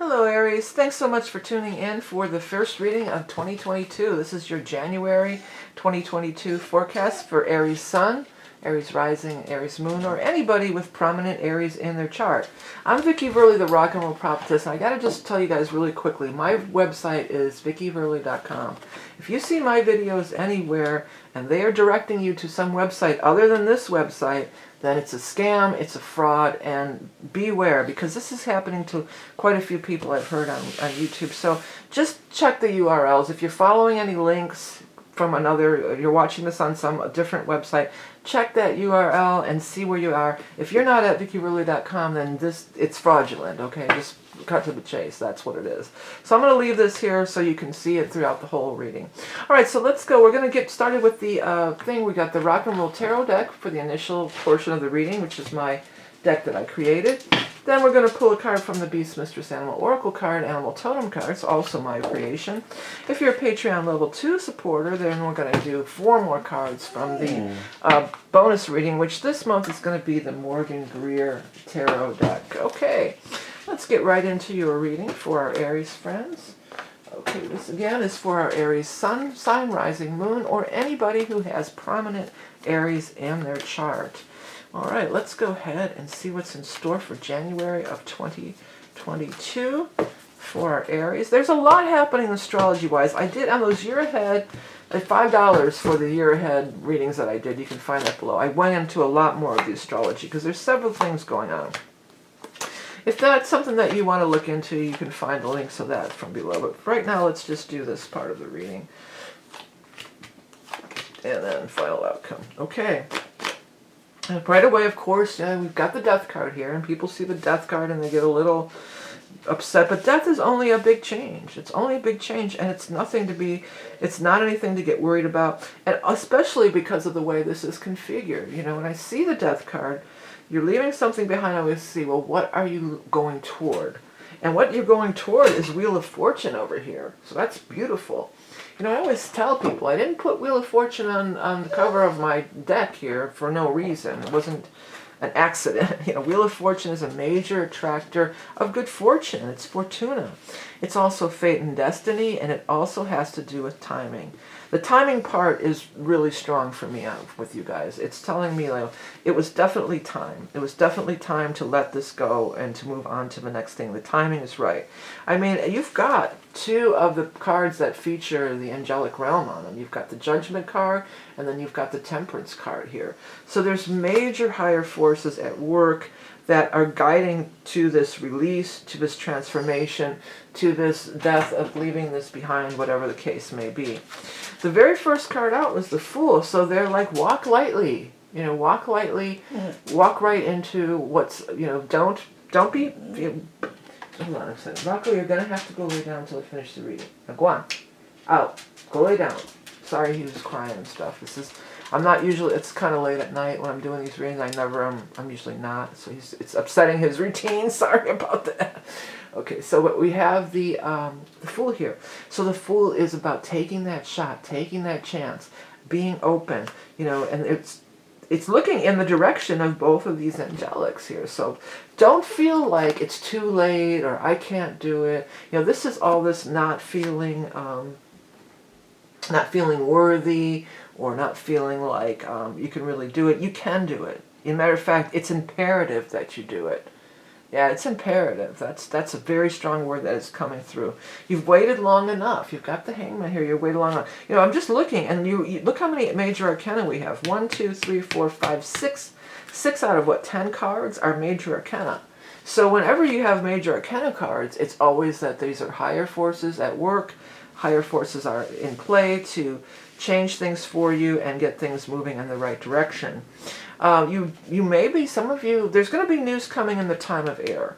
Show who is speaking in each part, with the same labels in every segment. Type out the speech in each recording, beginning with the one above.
Speaker 1: Hello Aries, thanks so much for tuning in for the first reading of 2022. This is your January 2022 forecast for Aries Sun, Aries Rising, Aries Moon, or anybody with prominent Aries in their chart. I'm vickieverlie, the rock and roll prophetess, and I gotta just tell you guys really quickly, my website is vickieverlie.com. If you see my videos anywhere and they are directing you to some website other than this website, then it's a scam, it's a fraud, and beware, because this is happening to quite a few people I've heard on YouTube. So just check the URLs. If you're following any links from another, you're watching this on some different website, check that URL and see where you are. If you're not at vickieverlie.com, then it's fraudulent, okay? Just cut to the chase, that's what it is. So I'm going to leave this here so you can see it throughout the whole reading. Alright, so let's go. We're going to get started with the thing. We got the Rock and Roll Tarot deck for the initial portion of the reading, which is my deck that I created. Then we're going to pull a card from the Beast Mistress Animal Oracle card, Animal Totem cards, also my creation. If you're a Patreon level 2 supporter, then we're going to do 4 more cards from the bonus reading, which this month is going to be the Morgan Greer Tarot deck. Okay, let's get right into your reading for our Aries friends. Okay, this again is for our Aries Sun, Sign, Rising, Moon, or anybody who has prominent Aries in their chart. All right, let's go ahead and see what's in store for January of 2022 for our Aries. There's a lot happening astrology-wise. I did on those year ahead, at $5 for the year ahead readings that I did. You can find that below. I went into a lot more of the astrology because there's several things going on. If that's something that you want to look into, you can find the links of that from below. But right now, let's just do this part of the reading. And then final outcome. Okay. And right away, of course, we've got the Death card here, and people see the Death card and they get a little upset. But Death is only a big change. It's only a big change, and it's nothing to be, it's not anything to get worried about, and especially because of the way this is configured. You know, when I see the Death card, you're leaving something behind. I always see, well, what are you going toward? And what you're going toward is Wheel of Fortune over here. So that's beautiful. You know, I always tell people, I didn't put Wheel of Fortune on the cover of my deck here for no reason. It wasn't an accident. You know, Wheel of Fortune is a major attractor of good fortune. It's Fortuna. It's also fate and destiny, and it also has to do with timing. The timing part is really strong for me with you guys. It's telling me, like, it was definitely time. It was definitely time to let this go and to move on to the next thing. The timing is right. I mean, you've got 2 of the cards that feature the angelic realm on them. You've got the Judgment card, and then you've got the Temperance card here. So there's major higher forces at work that are guiding to this release, to this transformation, to this death of leaving this behind, whatever the case may be. The very first card out was the Fool, so they're like, walk lightly, you know, walk lightly, walk right into what's, you know, don't be, hold on a second. Rocco, you're going to have to go lay down until I finish the reading. Now go on, out, go lay down. Sorry, he was crying and stuff. This is, I'm not usually, it's kind of late at night when I'm doing these readings. I'm usually not, so it's upsetting his routine. Sorry about that. Okay, so what we have the Fool here. So the Fool is about taking that shot, taking that chance, being open, you know, and it's looking in the direction of both of these angelics here. So don't feel like it's too late or I can't do it. You know, this is all this not feeling worthy, or not feeling like you can really do it. You can do it. As a matter of fact, it's imperative that you do it. Yeah, it's imperative. That's a very strong word that is coming through. You've waited long enough. You've got the Hangman here. You've waited long enough. You know, I'm just looking, and you look how many major arcana we have. 1, 2, 3, 4, 5, 6. 6 out of, 10 cards are major arcana. So whenever you have major arcana cards, it's always that these are higher forces at work. Higher forces are in play to change things for you and get things moving in the right direction. You may be, some of you, there's going to be news coming in the time of air.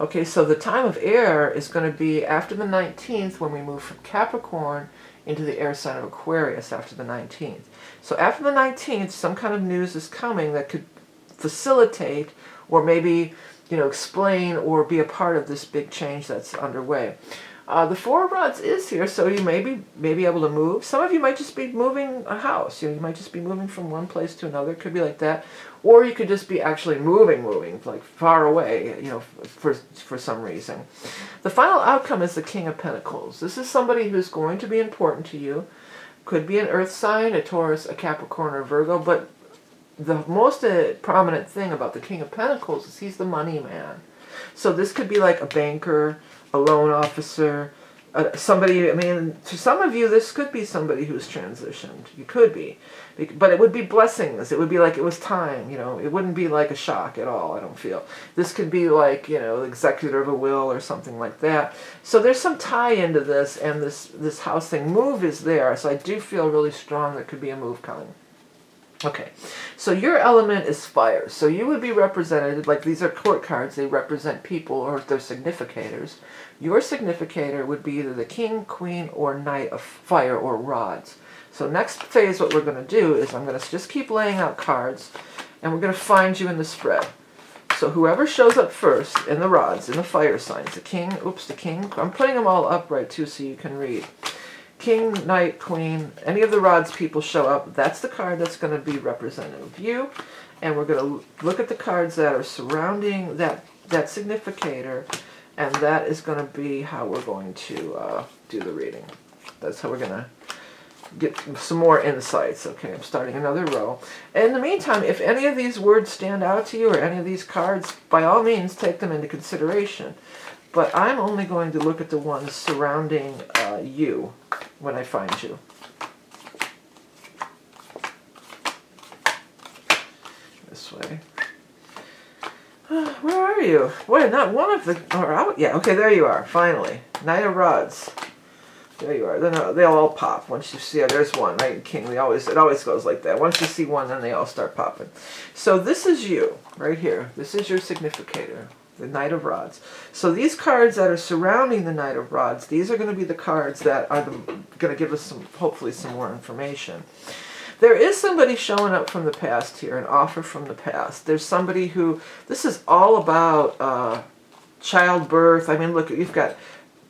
Speaker 1: Okay, so the time of air is going to be after the 19th, when we move from Capricorn into the air sign of Aquarius after the 19th. So after the 19th, some kind of news is coming that could facilitate or maybe, you know, explain or be a part of this big change that's underway. The Four of Rods is here, so you may be able to move. Some of you might just be moving a house. You might just be moving from one place to another. It could be like that. Or you could just be actually moving, like far away, for some reason. The final outcome is the King of Pentacles. This is somebody who's going to be important to you. Could be an earth sign, a Taurus, a Capricorn, or Virgo, but the most prominent thing about the King of Pentacles is he's the money man. So this could be like a banker, a loan officer, somebody, to some of you, this could be somebody who's transitioned. You could be. But it would be blessings. It would be like it was time, It wouldn't be like a shock at all, I don't feel. This could be like, executor of a will or something like that. So there's some tie into this, and this house thing. Move is there, so I do feel really strong there could be a move coming. Okay, so your element is fire. So you would be represented, like these are court cards, they represent people or their significators. Your significator would be either the king, queen, or knight of fire or rods. So next phase, what we're going to do is I'm going to just keep laying out cards, and we're going to find you in the spread. So whoever shows up first in the rods, in the fire signs, the king, I'm putting them all upright too so you can read. King, knight, queen, any of the rods people show up, that's the card that's going to be representative of you. And we're going to look at the cards that are surrounding that significator, and that is going to be how we're going to do the reading. That's how we're going to get some more insights. Okay, I'm starting another row. In the meantime, if any of these words stand out to you or any of these cards, by all means, take them into consideration. But I'm only going to look at the ones surrounding you when I find you. This way. Where are you? Wait, not one of the... yeah, okay, there you are, finally. Knight of Rods. There you are. Then they'll all pop. Once you see it, there's one, Knight and King. It always goes like that. Once you see one, then they all start popping. So this is you, right here. This is your significator. The Knight of Rods. So these cards that are surrounding the Knight of Rods, these are going to be the cards that are going to give us hopefully some more information. There is somebody showing up from the past here, an offer from the past. There's somebody who, this is all about childbirth. Look, you've got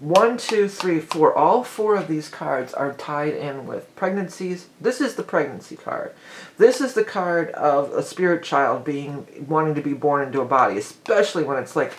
Speaker 1: 1, 2, 3, 4. All 4 of these cards are tied in with pregnancies. This is the pregnancy card. This is the card of a spirit child wanting to be born into a body, especially when it's like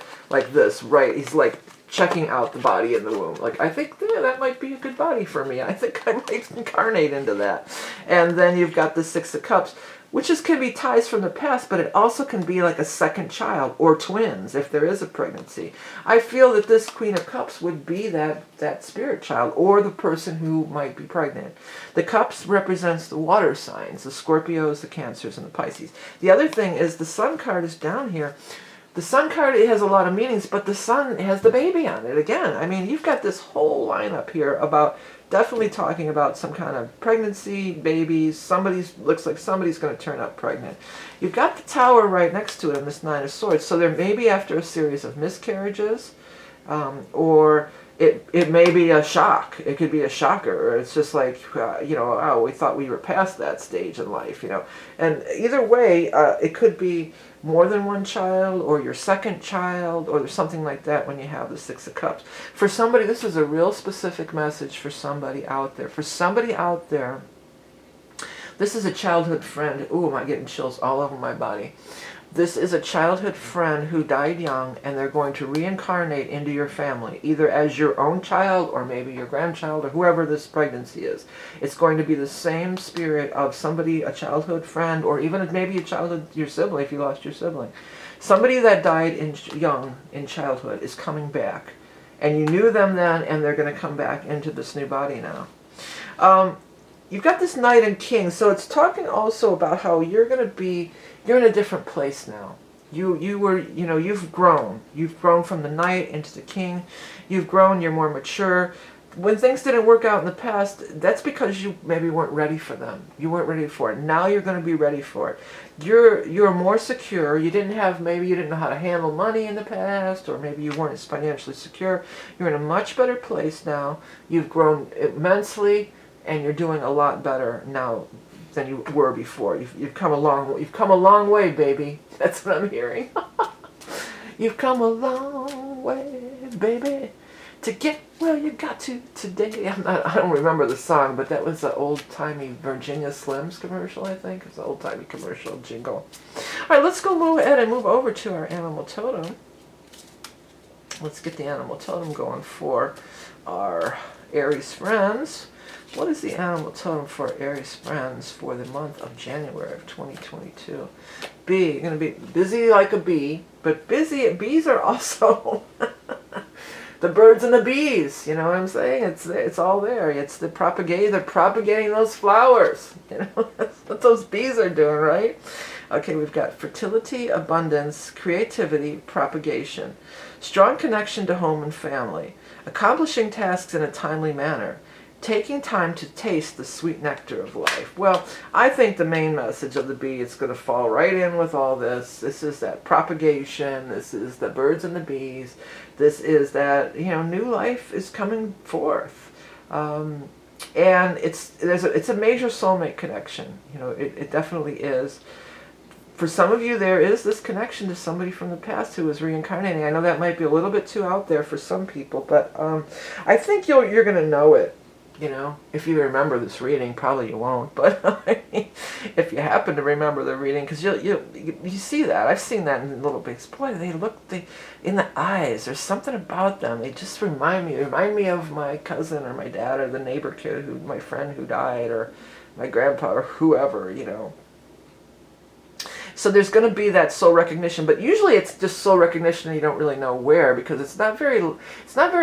Speaker 1: this, right? He's like checking out the body in the womb. Like, I think that might be a good body for me. I think I might incarnate into that. And then you've got the Six of Cups, which can be ties from the past, but it also can be like a second child or twins if there is a pregnancy. I feel that this Queen of Cups would be that spirit child or the person who might be pregnant. The Cups represents the water signs, the Scorpios, the Cancers, and the Pisces. The other thing is the Sun card is down here. The Sun card, it has a lot of meanings, but the Sun has the baby on it again. You've got this whole lineup here about definitely talking about some kind of pregnancy, babies, looks like somebody's going to turn up pregnant. You've got the Tower right next to it on this Nine of Swords, so there may be after a series of miscarriages, or it may be a shock. It could be a shocker, or it's just like, oh, we thought we were past that stage in life, And either way, it could be more than one child, or your second child, or there's something like that when you have the Six of Cups. For somebody, this is a real specific message for somebody out there. For somebody out there, this is a childhood friend. Ooh, am I getting chills all over my body? This is a childhood friend who died young, and they're going to reincarnate into your family, either as your own child or maybe your grandchild or whoever this pregnancy is. It's going to be the same spirit of somebody, a childhood friend, or even maybe your sibling if you lost your sibling. Somebody that died young in childhood is coming back, and you knew them then, and they're going to come back into this new body now. You've got this Knight and King, so it's talking also about how you're in a different place now. You've grown. You've grown from the Knight into the King. You've grown, you're more mature. When things didn't work out in the past, that's because you maybe weren't ready for them. You weren't ready for it. Now you're going to be ready for it. You're more secure. Maybe you didn't know how to handle money in the past, or maybe you weren't as financially secure. You're in a much better place now. You've grown immensely, and you're doing a lot better now than you were before. You've come a long way, baby. That's what I'm hearing. You've come a long way, baby. To get, well, you got to today. I don't remember the song, but that was an old-timey Virginia Slims commercial, I think. It's an old-timey commercial jingle. All right, let's go move ahead and move over to our animal totem. Let's get the animal totem going for our Aries friends. What is the animal totem for Aries friends for the month of January of 2022? Bee. You're going to be busy like a bee, but bees are also the birds and the bees. You know what I'm saying? It's all there. It's they're propagating those flowers. You know, that's what those bees are doing, right? Okay, we've got fertility, abundance, creativity, propagation, strong connection to home and family, accomplishing tasks in a timely manner, taking time to taste the sweet nectar of life. Well, I think the main message of the bee is going to fall right in with all this. This is that propagation. This is the birds and the bees. This is that, you know, new life is coming forth. And it's a major soulmate connection. You know, it definitely is. For some of you, there is this connection to somebody from the past who is reincarnating. I know that might be a little bit too out there for some people, but I think you're going to know it. You know, if you remember this reading, probably you won't, but I mean, if you happen to remember the reading, because you see that. I've seen that in little bits. Boy, they in the eyes, there's something about them. They just remind me of my cousin or my dad or the neighbor kid, my friend who died, or my grandpa or whoever, you know. So there's going to be that soul recognition, but usually it's just soul recognition and you don't really know where, because it's not very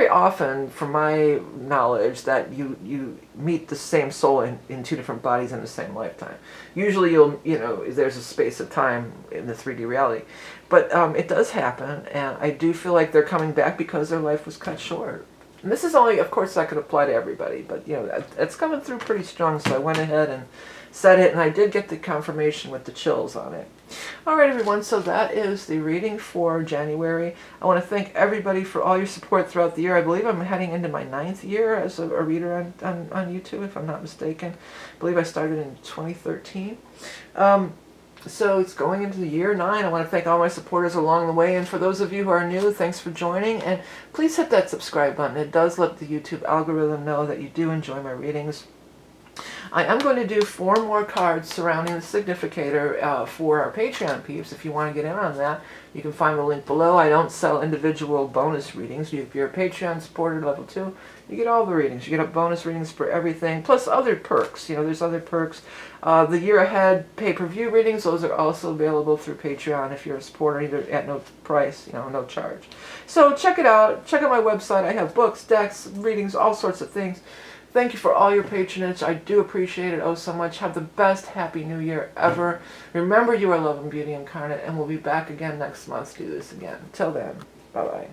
Speaker 1: often, from my knowledge, that you meet the same soul in two different bodies in the same lifetime. Usually there's a space of time in the 3D reality. But it does happen, and I do feel like they're coming back because their life was cut short. And this is only, of course, that could apply to everybody, but you know, it's coming through pretty strong, so I went ahead and said it, and I did get the confirmation with the chills on it. All right, everyone, so that is the reading for January. I want to thank everybody for all your support throughout the year. I believe I'm heading into my 9th year as a reader on YouTube, if I'm not mistaken. I believe I started in 2013. So it's going into the year 9. I want to thank all my supporters along the way, and for those of you who are new, thanks for joining, and please hit that subscribe button. It does let the YouTube algorithm know that you do enjoy my readings. I am going to do 4 more cards surrounding the significator for our Patreon peeps. If you want to get in on that, you can find the link below. I don't sell individual bonus readings. If you're a Patreon supporter level 2, you get all the readings. You get bonus readings for everything, plus other perks. You know, there's other perks. The year ahead pay-per-view readings, those are also available through Patreon if you're a supporter, either at no price, you know, no charge. So check it out. Check out my website. I have books, decks, readings, all sorts of things. Thank you for all your patronage. I do appreciate it oh so much. Have the best Happy New Year ever. Remember, you are love and beauty incarnate, and we'll be back again next month to do this again. Till then, bye-bye.